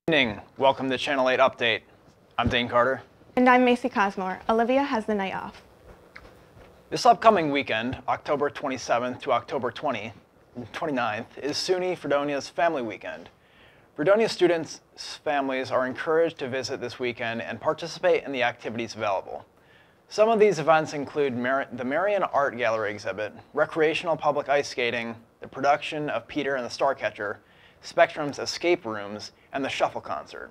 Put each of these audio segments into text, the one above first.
Good evening. Welcome to Channel 8 Update. I'm Dane Carter. And I'm Macy Cosmore. Olivia has the night off. This upcoming weekend, October 27th to October 29th, is SUNY Fredonia's Family Weekend. Fredonia students' families are encouraged to visit this weekend and participate in the activities available. Some of these events include the Marion Art Gallery exhibit, recreational public ice skating, the production of Peter and the Starcatcher, Spectrum's escape rooms, and the Shuffle concert.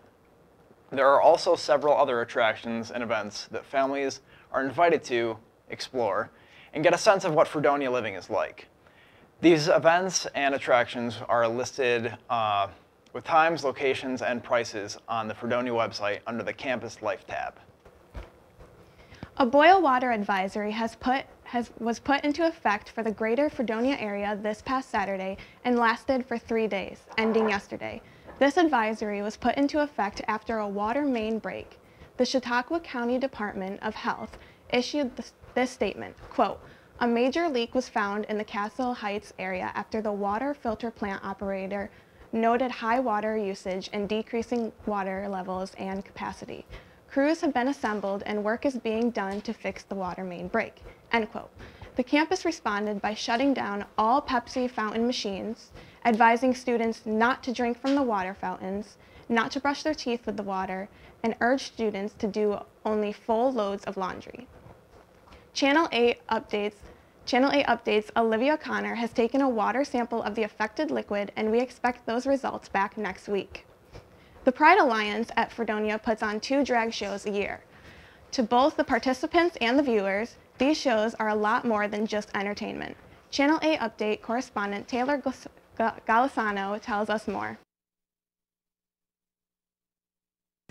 There are also several other attractions and events that families are invited to explore and get a sense of what Fredonia living is like. These events and attractions are listed with times, locations, and prices on the Fredonia website under the Campus Life tab. A boil water advisory was put into effect for the greater Fredonia area this past Saturday and lasted for 3 days, ending yesterday. This advisory was put into effect after a water main break. The Chautauqua County Department of Health issued this statement, quote, "A major leak was found in the Castle Heights area after the water filter plant operator noted high water usage and decreasing water levels and capacity. Crews have been assembled and work is being done to fix the water main break," end quote. The campus responded by shutting down all Pepsi fountain machines, advising students not to drink from the water fountains, not to brush their teeth with the water, and urged students to do only full loads of laundry. Channel 8 Updates Olivia Connor has taken a water sample of the affected liquid, and we expect those results back next week. The Pride Alliance at Fredonia puts on 2 drag shows a year. To both the participants and the viewers, these shows are a lot more than just entertainment. Channel 8 Update correspondent Taylor Golisano tells us more.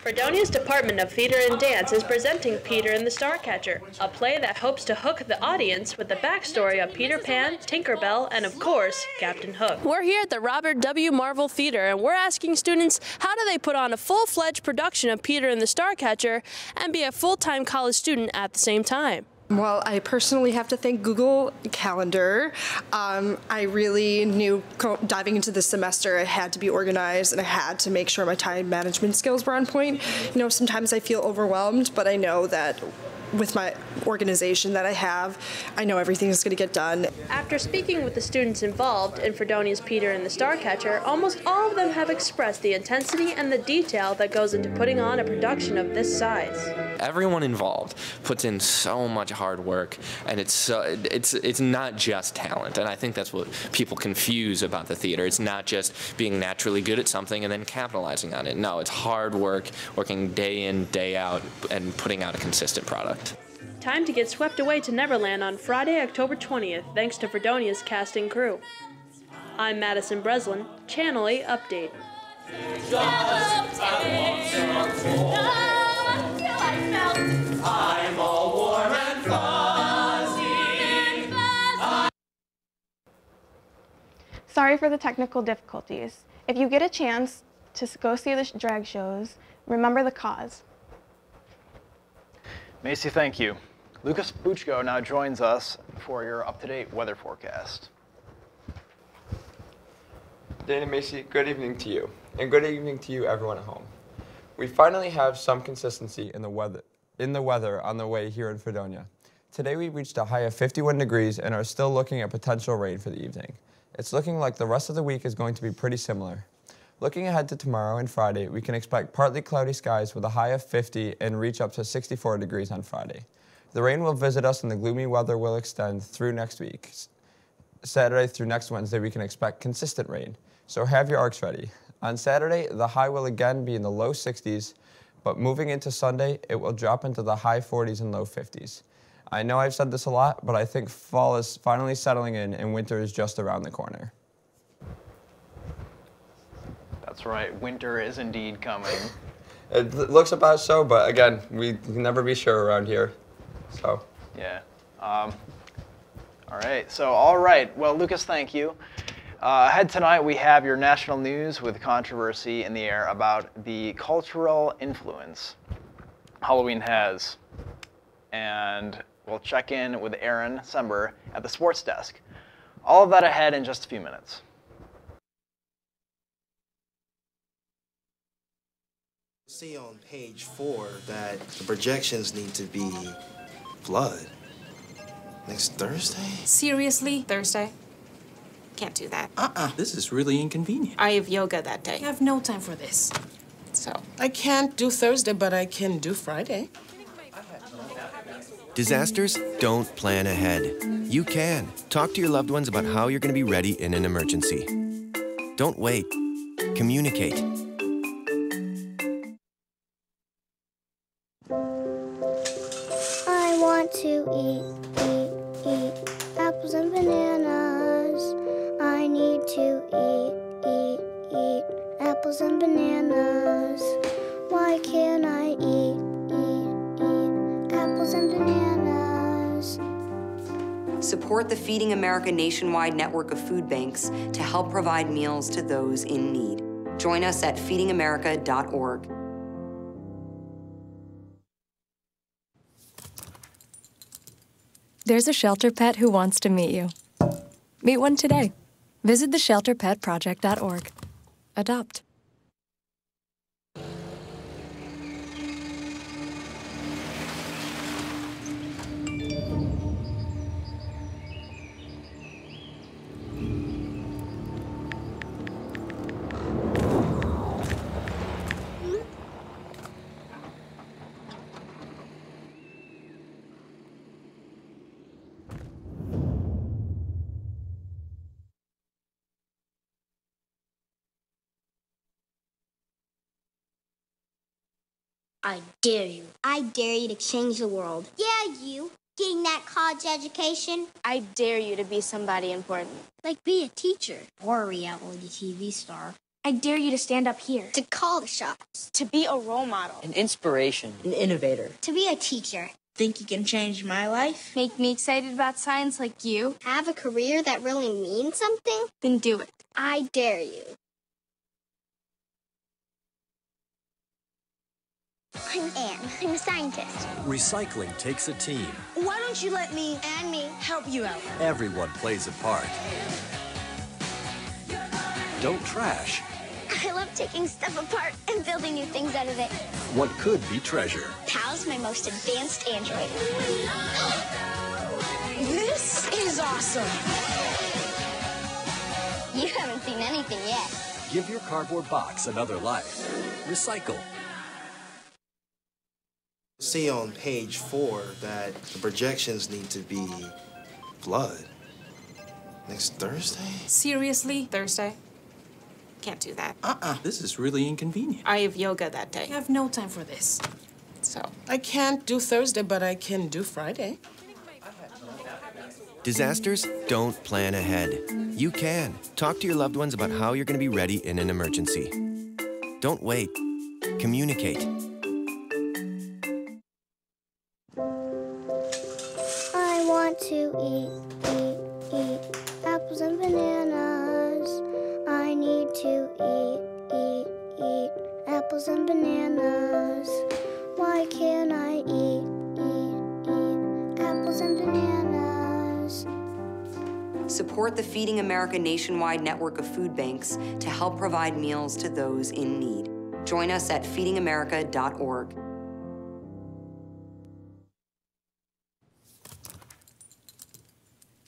Fredonia's Department of Theater and Dance is presenting Peter and the Starcatcher, a play that hopes to hook the audience with the backstory of Peter Pan, Tinker Bell, and of course, Captain Hook. We're here at the Robert W. Marvel Theater, and we're asking students how do they put on a full-fledged production of Peter and the Starcatcher and be a full-time college student at the same time. Well, I personally have to thank Google Calendar. I really knew diving into this semester I had to be organized and I had to make sure my time management skills were on point. You know, sometimes I feel overwhelmed, but I know that with my organization that I have, I know everything is going to get done. After speaking with the students involved in Fredonia's Peter and the Starcatcher, almost all of them have expressed the intensity and the detail that goes into putting on a production of this size. Everyone involved puts in so much hard work, and it's not just talent, and I think that's what people confuse about the theater. It's not just being naturally good at something and then capitalizing on it. No, it's hard work, working day in, day out, and putting out a consistent product. Time to get swept away to Neverland on Friday, October 20th, thanks to Fredonia's cast and crew. I'm Madison Breslin, Channel 8 Update. I'm all warm and fuzzy. Sorry for the technical difficulties. If you get a chance to go see the drag shows, remember the cause. Macy, thank you. Lucas Buchko now joins us for your up-to-date weather forecast. Dane and Macy, good evening to you. And good evening to you, everyone at home. We finally have some consistency in the weather on the way here in Fredonia. Today we reached a high of 51 degrees and are still looking at potential rain for the evening. It's looking like the rest of the week is going to be pretty similar. Looking ahead to tomorrow and Friday, we can expect partly cloudy skies with a high of 50 and reach up to 64 degrees on Friday. The rain will visit us and the gloomy weather will extend through next week. Saturday through next Wednesday, we can expect consistent rain, so have your arcs ready. On Saturday, the high will again be in the low 60s, but moving into Sunday, it will drop into the high 40s and low 50s. I know I've said this a lot, but I think fall is finally settling in and winter is just around the corner. That's right, winter is indeed coming. It looks about so, but again, we can never be sure around here, so. Yeah. All right. Well, Lucas, thank you. Ahead tonight, we have your national news with controversy in the air about the cultural influence Halloween has. And we'll check in with Aaron Sember at the sports desk. All of that ahead in just a few minutes. See on page 4 that the projections need to be blood. Next Thursday? Seriously? Thursday? Can't do that. This is really inconvenient. I have yoga that day. I have no time for this. So. I can't do Thursday, but I can do Friday. Disasters don't plan ahead. You can. Talk to your loved ones about how you're going to be ready in an emergency. Don't wait. Communicate. I want to eat apples and bananas. I need to eat apples and bananas. Why can't I eat apples and bananas? Support the Feeding America nationwide network of food banks to help provide meals to those in need. Join us at feedingamerica.org. There's a shelter pet who wants to meet you. Meet one today. Visit theshelterpetproject.org. Adopt. I dare you. I dare you to change the world. Yeah, you. Getting that college education. I dare you to be somebody important. Like be a teacher. Or a reality TV star. I dare you to stand up here. To call the shots. To be a role model. An inspiration. An innovator. To be a teacher. Think you can change my life? Make me excited about science like you? Have a career that really means something? Then do it. I dare you. I'm Anne. I'm a scientist. Recycling takes a team. Why don't you let me And me. help you out? Everyone plays a part. Don't trash I love taking stuff apart and building new things out of it. what could be treasure. Pal's my most advanced android. This is awesome. You haven't seen anything yet. Give your cardboard box another life. Recycle. See on page 4 that the projections need to be blood. Next Thursday? Seriously? Thursday? Can't do that. This is really inconvenient. I have yoga that day. I have no time for this. So. I can't do Thursday, but I can do Friday. Disasters don't plan ahead. You can. Talk to your loved ones about how you're going to be ready in an emergency. Don't wait. Communicate. I want to eat apples and bananas. I need to eat apples and bananas. Why can't I eat apples and bananas? Support the Feeding America nationwide network of food banks to help provide meals to those in need. Join us at feedingamerica.org.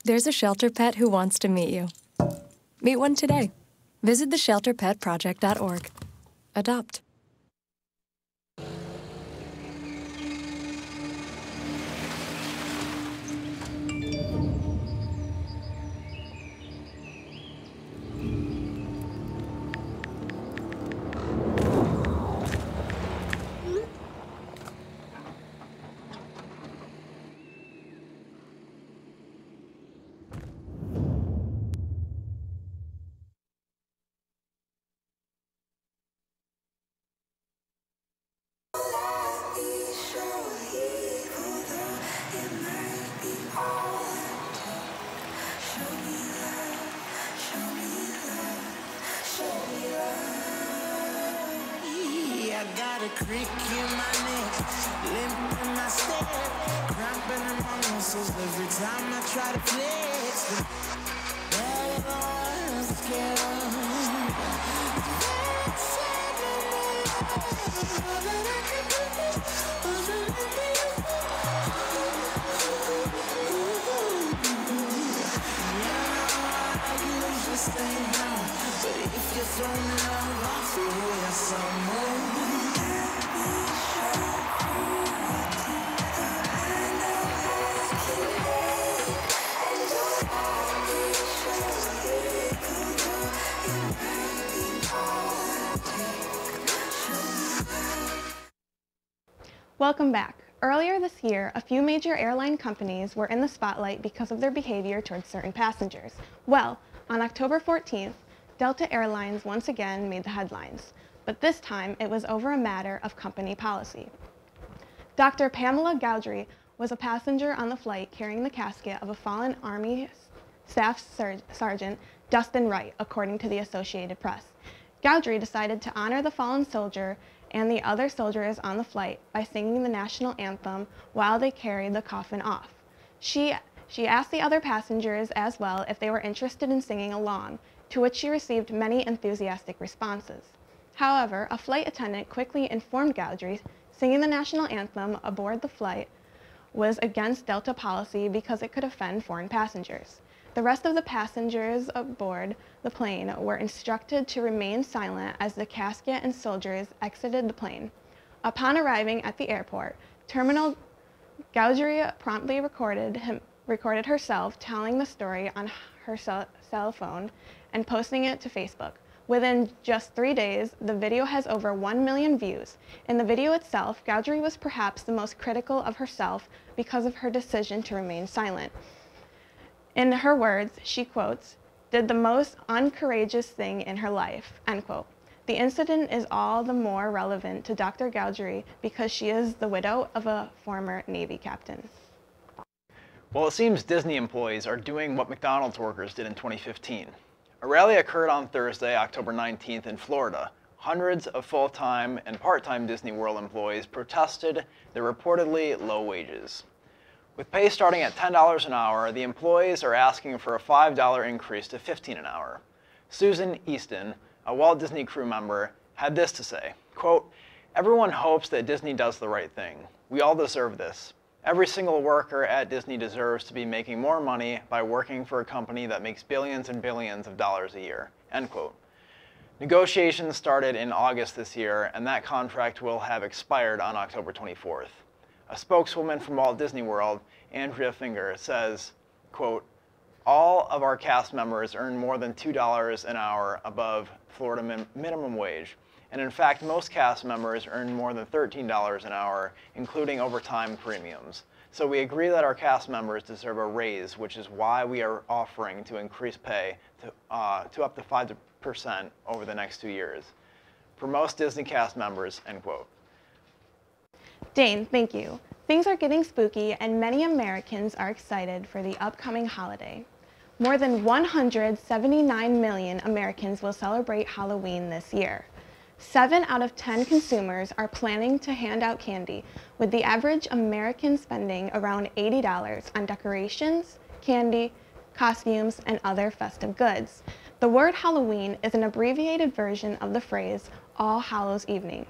There's a shelter pet who wants to meet you. Meet one today. Visit theshelterpetproject.org. Adopt. I got a crick in my neck, limp in my step, cramping in my muscles every time I try to flex. Welcome back. Earlier this year, a few major airline companies were in the spotlight because of their behavior towards certain passengers. Well, on October 14th, Delta Airlines once again made the headlines, but this time it was over a matter of company policy. Dr. Pamela Gowdry was a passenger on the flight carrying the casket of a fallen Army Staff Sergeant Dustin Wright, according to the Associated Press. Gowdry decided to honor the fallen soldier and the other soldiers on the flight by singing the national anthem while they carried the coffin off. She asked the other passengers as well if they were interested in singing along, to which she received many enthusiastic responses. However, a flight attendant quickly informed Gowdry singing the national anthem aboard the flight was against Delta policy because it could offend foreign passengers. The rest of the passengers aboard the plane were instructed to remain silent as the casket and soldiers exited the plane. Upon arriving at the airport terminal, Gowdry promptly recorded herself telling the story on her cell phone and posting it to Facebook. Within just 3 days, the video has over 1 million views. In the video itself, Gowdry was perhaps the most critical of herself because of her decision to remain silent. In her words, she quotes, "did the most uncourageous thing in her life," end quote. The incident is all the more relevant to Dr. Gowdry because she is the widow of a former Navy captain. Well, it seems Disney employees are doing what McDonald's workers did in 2015. A rally occurred on Thursday, October 19th in Florida. Hundreds of full-time and part-time Disney World employees protested their reportedly low wages. With pay starting at $10 an hour, the employees are asking for a $5 increase to $15 an hour. Susan Easton, a Walt Disney crew member, had this to say, quote, "Everyone hopes that Disney does the right thing. We all deserve this. Every single worker at Disney deserves to be making more money by working for a company that makes billions and billions of dollars a year," end quote. Negotiations started in August this year, and that contract will have expired on October 24th. A spokeswoman from Walt Disney World, Andrea Finger, says, quote, "All of our cast members earn more than $2 an hour above Florida minimum wage. And in fact, most cast members earn more than $13 an hour, including overtime premiums. So we agree that our cast members deserve a raise, which is why we are offering to increase pay to up to 5% over the next 2 years. For most Disney cast members," end quote. Dane, thank you. Things are getting spooky and many Americans are excited for the upcoming holiday. More than 179 million Americans will celebrate Halloween this year. 7 out of 10 consumers are planning to hand out candy, with the average American spending around $80 on decorations, candy, costumes, and other festive goods. The word Halloween is an abbreviated version of the phrase All Hallows Evening,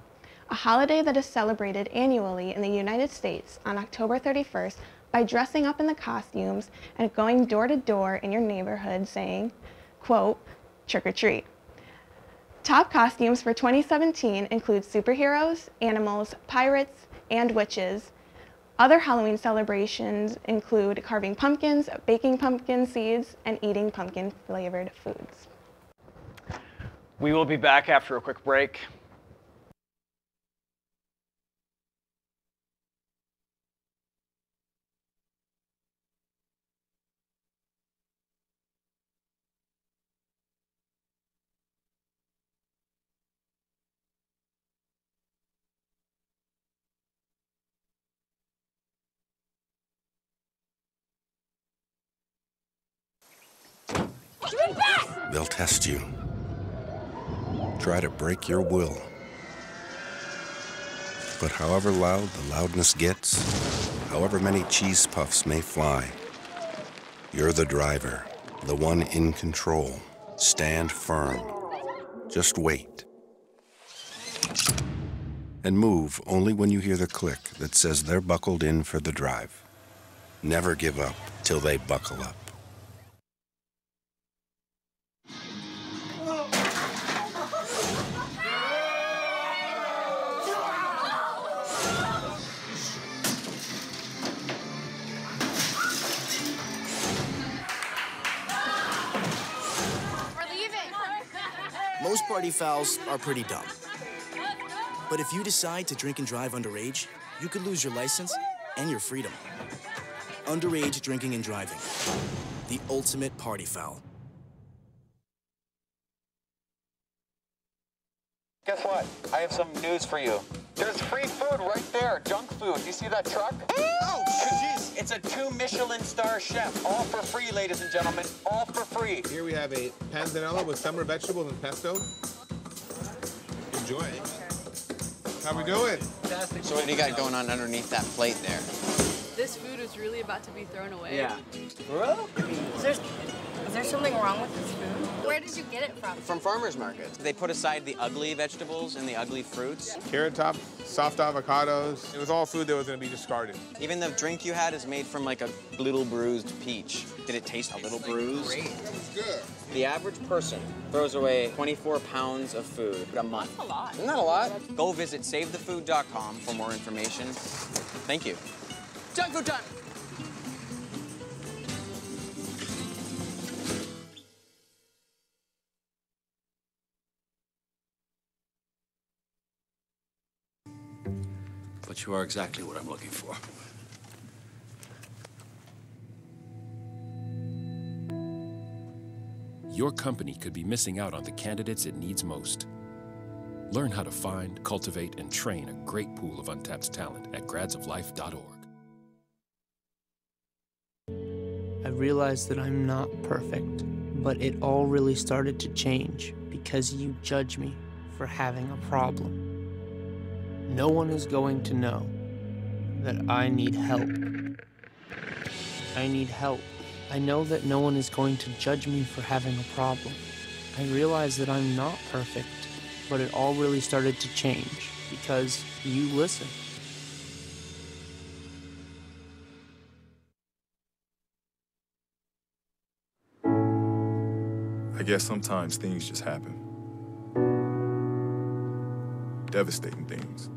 a holiday that is celebrated annually in the United States on October 31st by dressing up in the costumes and going door to door in your neighborhood saying, quote, "trick or treat." Top costumes for 2017 include superheroes, animals, pirates, and witches. Other Halloween celebrations include carving pumpkins, baking pumpkin seeds, and eating pumpkin-flavored foods. We will be back after a quick break. They'll test you. Try to break your will. But however loud the loudness gets, however many cheese puffs may fly, you're the driver, the one in control. Stand firm. Just wait. and move only when you hear the click that says they're buckled in for the drive. Never give up till they buckle up. Most party fouls are pretty dumb. But if you decide to drink and drive underage, you could lose your license and your freedom. Underage drinking and driving. The ultimate party foul. Guess what? I have some news for you. There's free food right there, junk food. You see that truck? Oh, jeez. It's a 2 Michelin star chef. All for free, ladies and gentlemen. All for free. Here we have a panzanella with summer vegetables and pesto. Enjoy. How we doing? Fantastic. So what do you got going on underneath that plate there? This food is really about to be thrown away. Yeah. Bro? Is there something wrong with this food? Where did you get it from? From farmers markets. They put aside the ugly vegetables and the ugly fruits. Carrot top, soft avocados. It was all food that was going to be discarded. Even the drink you had is made from like a little bruised peach. Did it taste a little bruised? Great. That was good. The average person throws away 24 pounds of food a month. That's a lot. Isn't that a lot? Go visit savethefood.com for more information. Thank you. Junk food time! But you are exactly what I'm looking for. Your company could be missing out on the candidates it needs most. Learn how to find, cultivate, and train a great pool of untapped talent at gradsoflife.org. I realized that I'm not perfect, but it all really started to change because you judge me for having a problem. No one is going to know that I need help. I need help. I know that no one is going to judge me for having a problem. I realize that I'm not perfect, but it all really started to change because you listen. I guess sometimes things just happen. Devastating things.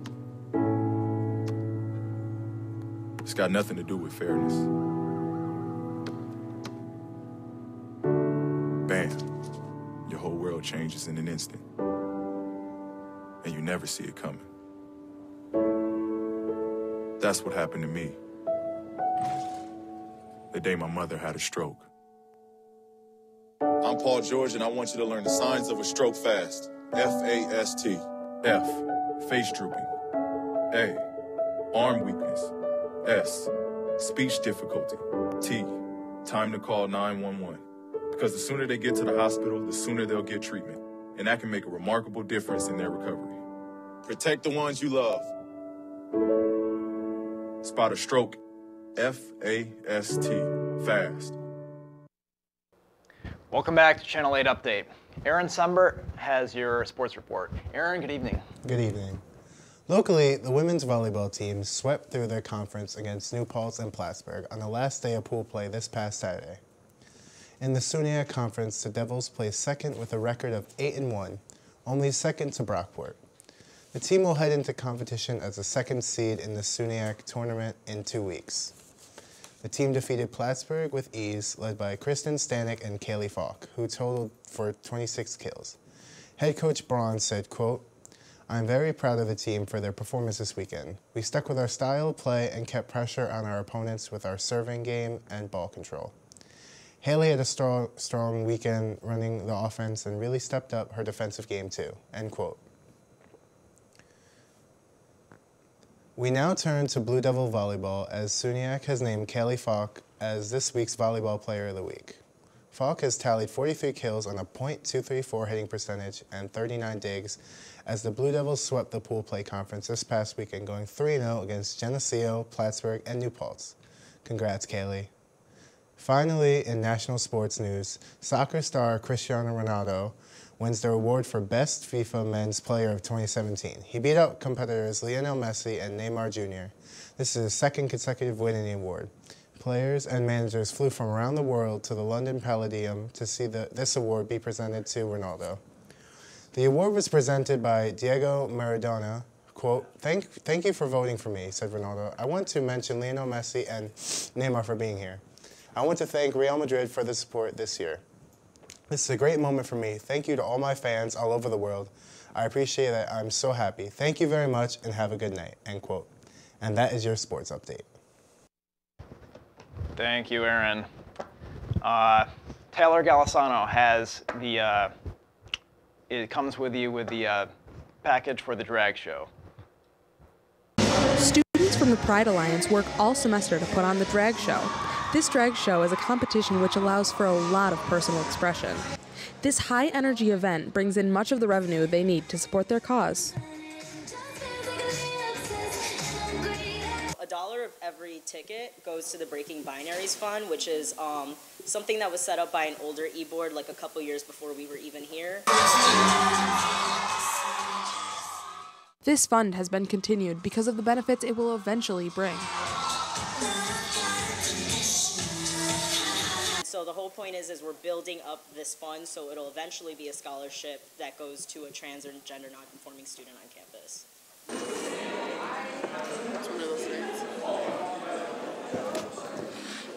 It's got nothing to do with fairness. Bam. Your whole world changes in an instant. And you never see it coming. That's what happened to me. The day my mother had a stroke. I'm Paul George, and I want you to learn the signs of a stroke fast. F-A-S-T. F, face drooping. A, arm weakness. S, speech difficulty. T, time to call 911. Because the sooner they get to the hospital, the sooner they'll get treatment. And that can make a remarkable difference in their recovery. Protect the ones you love. Spot a stroke. F-A-S-T. Fast. Welcome back to Channel 8 Update. Aaron Sumbert has your sports report. Aaron, good evening. Good evening. Locally, the women's volleyball team swept through their conference against New Paltz and Plattsburgh on the last day of pool play this past Saturday. In the SUNYAC Conference, the Devils placed second with a record of 8-1, only second to Brockport. The team will head into competition as the second seed in the SUNYAC tournament in 2 weeks. The team defeated Plattsburgh with ease, led by Kristen Stanek and Kaylee Falk, who totaled for 26 kills. Head coach Braun said, quote, "I'm very proud of the team for their performance this weekend. We stuck with our style of play and kept pressure on our opponents with our serving game and ball control. Haley had a strong weekend running the offense and really stepped up her defensive game too," end quote. We now turn to Blue Devil Volleyball as SUNYAC has named Kaylee Falk as this week's Volleyball Player of the Week. Falk has tallied 43 kills on a .234 hitting percentage and 39 digs as the Blue Devils swept the pool play conference this past weekend, going 3-0 against Geneseo, Plattsburgh, and New Paltz. Congrats, Kaylee. Finally, in national sports news, soccer star Cristiano Ronaldo wins the award for Best FIFA Men's Player of 2017. He beat out competitors Lionel Messi and Neymar Jr. This is his second consecutive win in the award. Players and managers flew from around the world to the London Palladium to see this award be presented to Ronaldo. The award was presented by Diego Maradona. Quote, thank you for voting for me, said Ronaldo. I want to mention Lionel Messi and Neymar for being here. I want to thank Real Madrid for the support this year. This is a great moment for me. Thank you to all my fans all over the world. I appreciate that. I'm so happy. Thank you very much and have a good night, end quote. And that is your sports update. Thank you, Aaron. Taylor Galisano has it comes with you with the package for the drag show. Students from the Pride Alliance work all semester to put on the drag show. This drag show is a competition which allows for a lot of personal expression. This high-energy event brings in much of the revenue they need to support their cause. $1 of every ticket goes to the Breaking Binaries Fund, which is something that was set up by an older e-board like a couple years before we were even here. This fund has been continued because of the benefits it will eventually bring. So the whole point is we're building up this fund so it'll eventually be a scholarship that goes to a trans or gender nonconforming student on campus.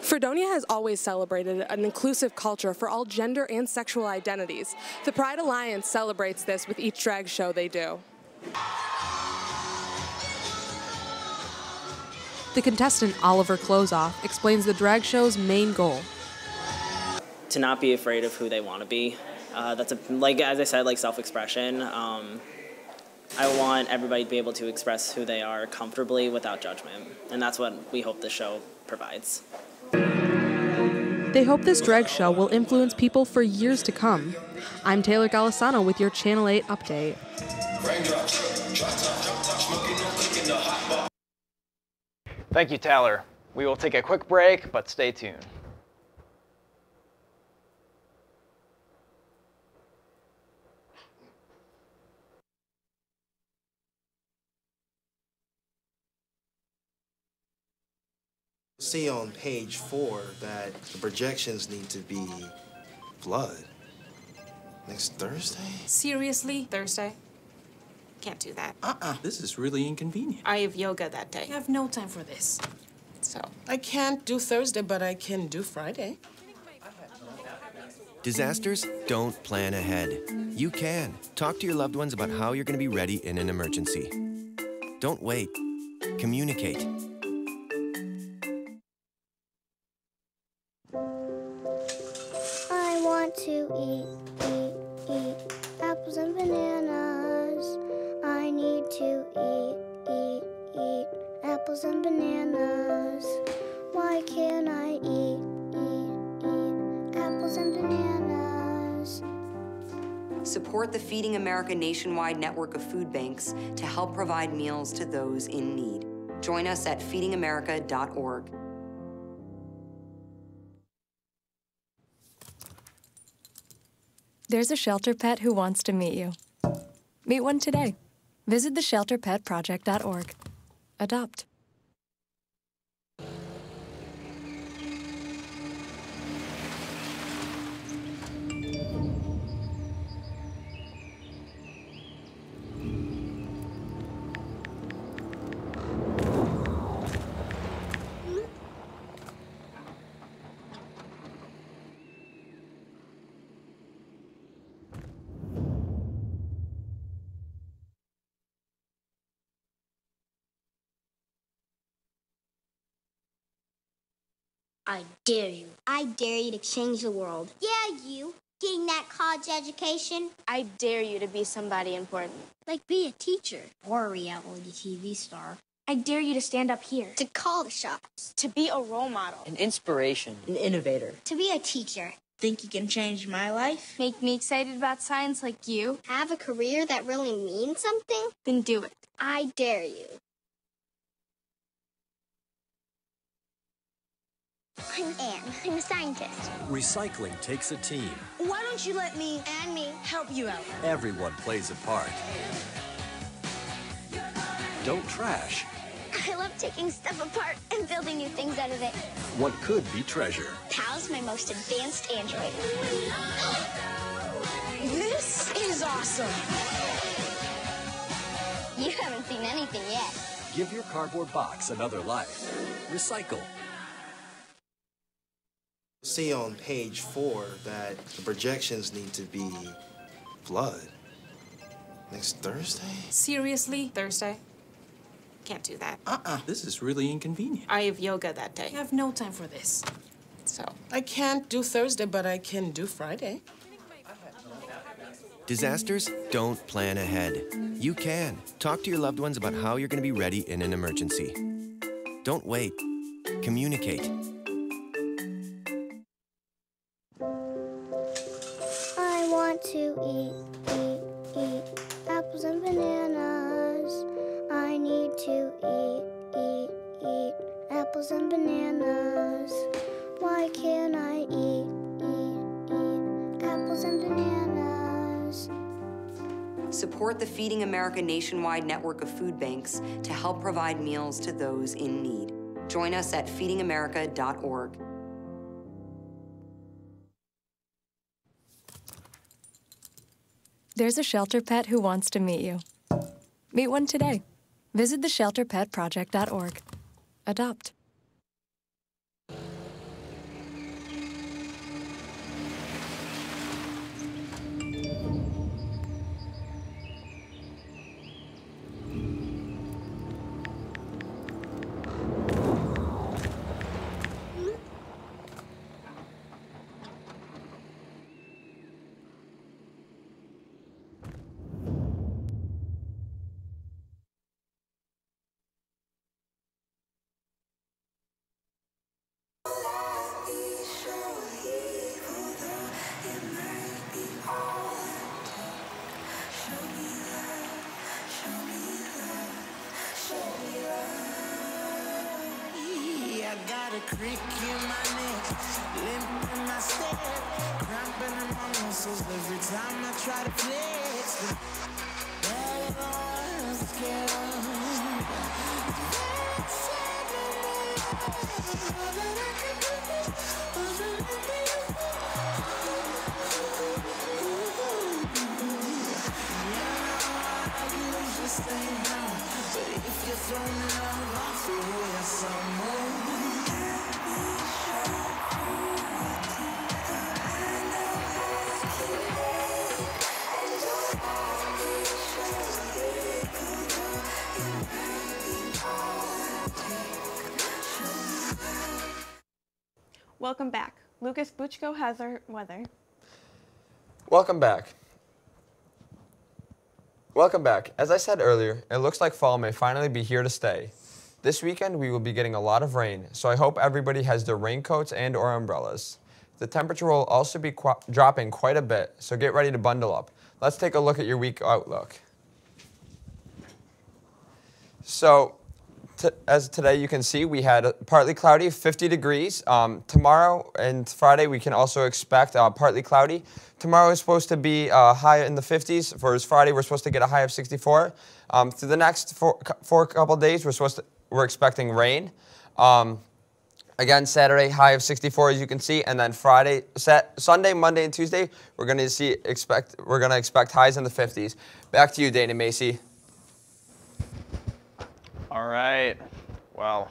Fredonia has always celebrated an inclusive culture for all gender and sexual identities. The Pride Alliance celebrates this with each drag show they do. The contestant Oliver Closeoff explains the drag show's main goal. To not be afraid of who they want to be. That's as I said, like self-expression. I want everybody to be able to express who they are comfortably without judgment, and that's what we hope the show provides. They hope this drag show will influence people for years to come. I'm Taylor Galisano with your Channel 8 update. Thank you, Taylor. We will take a quick break, but stay tuned. See on page 4 that the projections need to be blood. Next Thursday? Seriously? Thursday? Can't do that. This is really inconvenient. I have yoga that day. I have no time for this. So. I can't do Thursday, but I can do Friday. Disasters don't plan ahead. You can. Talk to your loved ones about how you're going to be ready in an emergency. Don't wait. Communicate. I want to eat apples and bananas. I need to eat apples and bananas. Why can't I eat apples and bananas? Support the Feeding America nationwide network of food banks to help provide meals to those in need. Join us at feedingamerica.org. There's a shelter pet who wants to meet you. Meet one today. Visit theshelterpetproject.org. Adopt. I dare you. I dare you to change the world. Yeah, you. Getting that college education. I dare you to be somebody important. Like be a teacher or a reality TV star. I dare you to stand up here. To call the shots. To be a role model. An inspiration. An innovator. To be a teacher. Think you can change my life? Make me excited about science like you? Have a career that really means something? Then do it. I dare you. I'm Anne. I'm a scientist. Recycling takes a team. Why don't you let me and me help you out? Everyone plays a part. Don't trash I love taking stuff apart and building new things out of it. what could be treasure. Pal's my most advanced android. This is awesome. You haven't seen anything yet. Give your cardboard box another life. Recycle. See on page 4 that the projections need to be blood. Next Thursday? Seriously? Thursday? Can't do that. This is really inconvenient. I have yoga that day. I have no time for this. So, I can't do Thursday, but I can do Friday. Disasters don't plan ahead. You can. Talk to your loved ones about how you're going to be ready in an emergency. Don't wait. Communicate. I want to eat apples and bananas. I need to eat apples and bananas. Why can't I eat apples and bananas? Support the Feeding America nationwide network of food banks to help provide meals to those in need. Join us at feedingamerica.org. There's a shelter pet who wants to meet you. Meet one today. Visit theshelterpetproject.org. Adopt. A crick in my neck, limp in my step, cramping in my muscles every time I try to flex. All I was scared but if you're throwing love off the way some more. Welcome back. Lucas Buchko has our weather. Welcome back. Welcome back. As I said earlier, it looks like fall may finally be here to stay. This weekend we will be getting a lot of rain, so I hope everybody has their raincoats and or umbrellas. The temperature will also be dropping quite a bit, so get ready to bundle up. Let's take a look at your week outlook. So, as today you can see, we had partly cloudy, 50 degrees. Tomorrow and Friday we can also expect partly cloudy. Tomorrow is supposed to be high in the 50s. For Friday we're supposed to get a high of 64. Through the next four couple days we're expecting rain. Again, Saturday high of 64 as you can see, and then Sunday, Monday, and Tuesday we're going to expect highs in the 50s. Back to you, Dana Macy. All right. Well,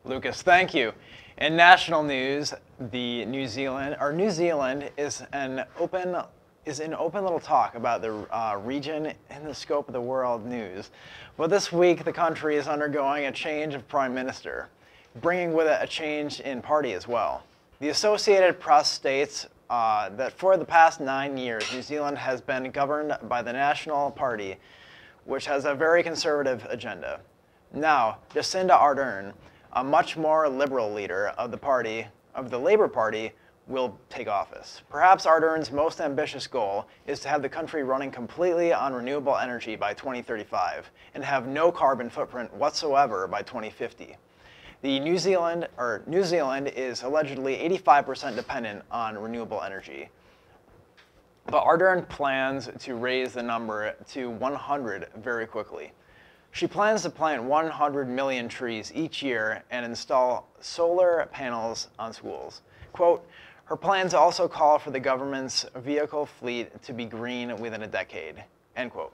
Lucas, thank you. In national news, New Zealand is in open little talk about the region in the scope of the world news. But this week, the country is undergoing a change of prime minister, bringing with it a change in party as well. The Associated Press states that for the past 9 years, New Zealand has been governed by the National Party, which has a very conservative agenda. Now, Jacinda Ardern, a much more liberal leader of the Labour Party, will take office. Perhaps Ardern's most ambitious goal is to have the country running completely on renewable energy by 2035 and have no carbon footprint whatsoever by 2050. New Zealand is allegedly 85% dependent on renewable energy. But Ardern plans to raise the number to 100 very quickly. She plans to plant 100 million trees each year and install solar panels on schools. Quote, her plans also call for the government's vehicle fleet to be green within a decade, end quote.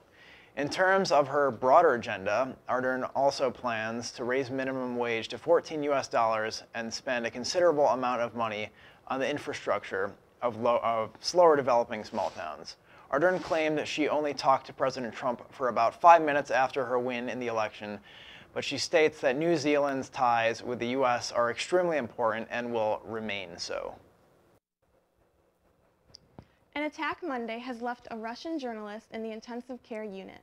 In terms of her broader agenda, Ardern also plans to raise minimum wage to $14 US and spend a considerable amount of money on the infrastructure of slower developing small towns. Ardern claimed that she only talked to President Trump for about 5 minutes after her win in the election, but she states that New Zealand's ties with the US are extremely important and will remain so. An attack Monday has left a Russian journalist in the intensive care unit.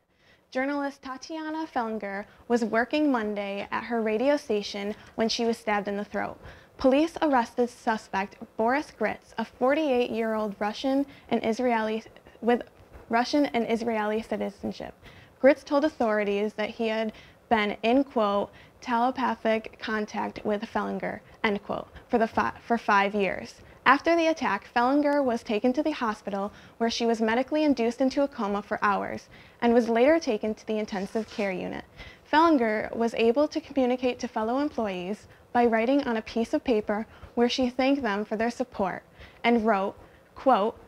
Journalist Tatiana Fellinger was working Monday at her radio station when she was stabbed in the throat. Police arrested suspect Boris Gritz, a 48-year-old Russian and Israeli with Russian and Israeli citizenship. Gritz told authorities that he had been, in quote, telepathic contact with Fellinger, end quote, for 5 years. After the attack, Fellinger was taken to the hospital where she was medically induced into a coma for hours and was later taken to the intensive care unit. Fellinger was able to communicate to fellow employees by writing on a piece of paper where she thanked them for their support and wrote, quote,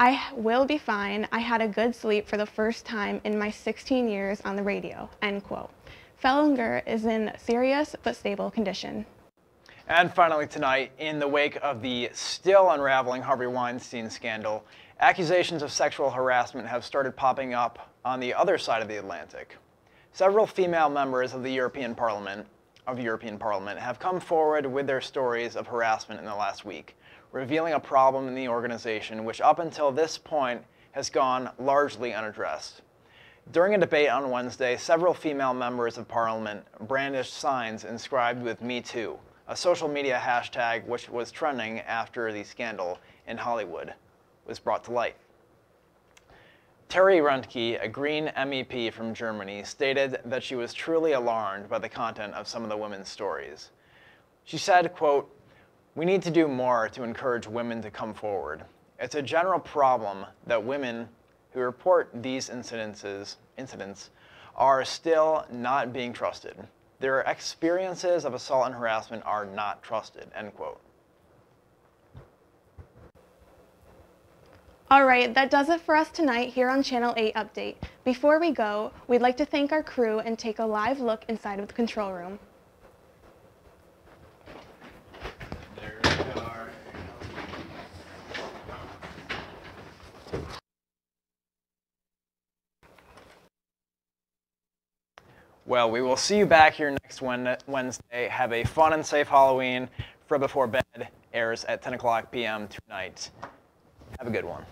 I will be fine. I had a good sleep for the first time in my 16 years on the radio, end quote. Fellinger is in serious but stable condition. And finally tonight, in the wake of the still unraveling Harvey Weinstein scandal, accusations of sexual harassment have started popping up on the other side of the Atlantic. Several female members of the European Parliament have come forward with their stories of harassment in the last week, revealing a problem in the organization which up until this point has gone largely unaddressed. During a debate on Wednesday, several female members of Parliament brandished signs inscribed with Me Too, a social media hashtag which was trending after the scandal in Hollywood was brought to light. Terry Rentke, a Green MEP from Germany, stated that she was truly alarmed by the content of some of the women's stories. She said, quote, we need to do more to encourage women to come forward. It's a general problem that women who report these incidents are still not being trusted. Their experiences of assault and harassment are not trusted, end quote. All right, that does it for us tonight here on Channel 8 Update. Before we go, we'd like to thank our crew and take a live look inside of the control room. There we are. Well, we will see you back here next Wednesday. Have a fun and safe Halloween. Fred Before Bed airs at 10 o'clock p.m. tonight. Have a good one.